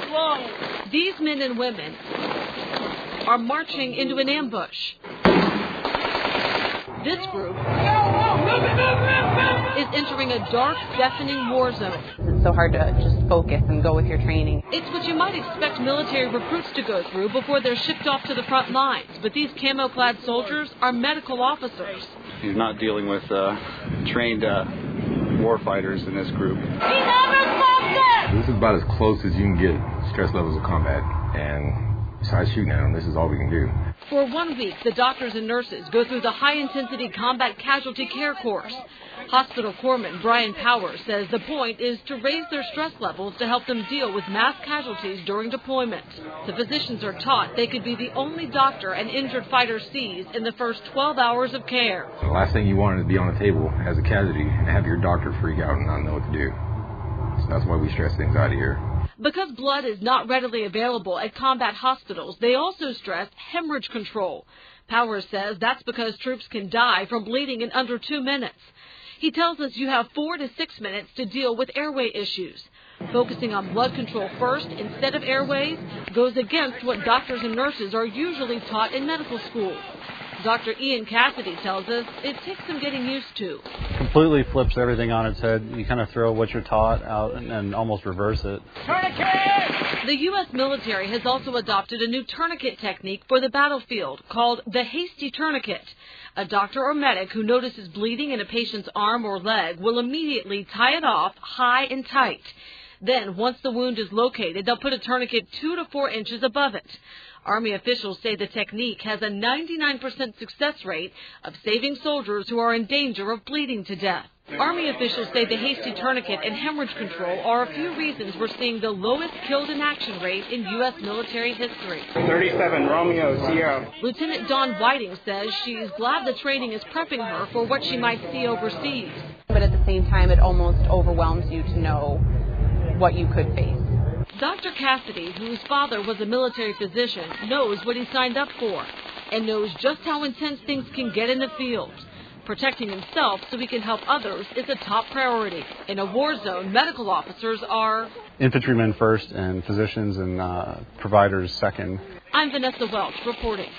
ready. These men and women are marching into an ambush. This group is entering a dark, deafening war zone. It's so hard to just focus and go with your training. It's what you might expect military recruits to go through before they're shipped off to the front lines. But these camo-clad soldiers are medical officers. He's not dealing with trained war fighters in this group. This is about as close as you can get stress levels of combat. And besides shooting at them, this is all we can do. For 1 week, the doctors and nurses go through the high-intensity combat casualty care course. Hospital corpsman Brian Powers says the point is to raise their stress levels to help them deal with mass casualties during deployment. The physicians are taught they could be the only doctor an injured fighter sees in the first 12 hours of care. The last thing you want is to be on the table as a casualty and have your doctor freak out and not know what to do. So that's why we stress things out of here. Because blood is not readily available at combat hospitals, they also stress hemorrhage control. Powers says that's because troops can die from bleeding in under 2 minutes. He tells us you have 4 to 6 minutes to deal with airway issues. Focusing on blood control first instead of airways goes against what doctors and nurses are usually taught in medical school. Dr. Ian Cassidy tells us it takes some getting used to. Completely flips everything on its head. You kind of throw what you're taught out and almost reverse it. Tourniquet! The U.S. military has also adopted a new tourniquet technique for the battlefield called the hasty tourniquet. A doctor or medic who notices bleeding in a patient's arm or leg will immediately tie it off high and tight. Then, once the wound is located, they'll put a tourniquet 2 to 4 inches above it. Army officials say the technique has a 99% success rate of saving soldiers who are in danger of bleeding to death. Army officials say the hasty tourniquet and hemorrhage control are a few reasons we're seeing the lowest killed in action rate in U.S. military history. 37, Romeo, Sierra. Lieutenant Dawn Whiting says she's glad the training is prepping her for what she might see overseas. But at the same time, it almost overwhelms you to know what you could face. Dr. Cassidy, whose father was a military physician, knows what he signed up for and knows just how intense things can get in the field. Protecting himself so he can help others is a top priority. In a war zone, medical officers are Infantrymen first and physicians and providers second. I'm Vanessa Welch reporting.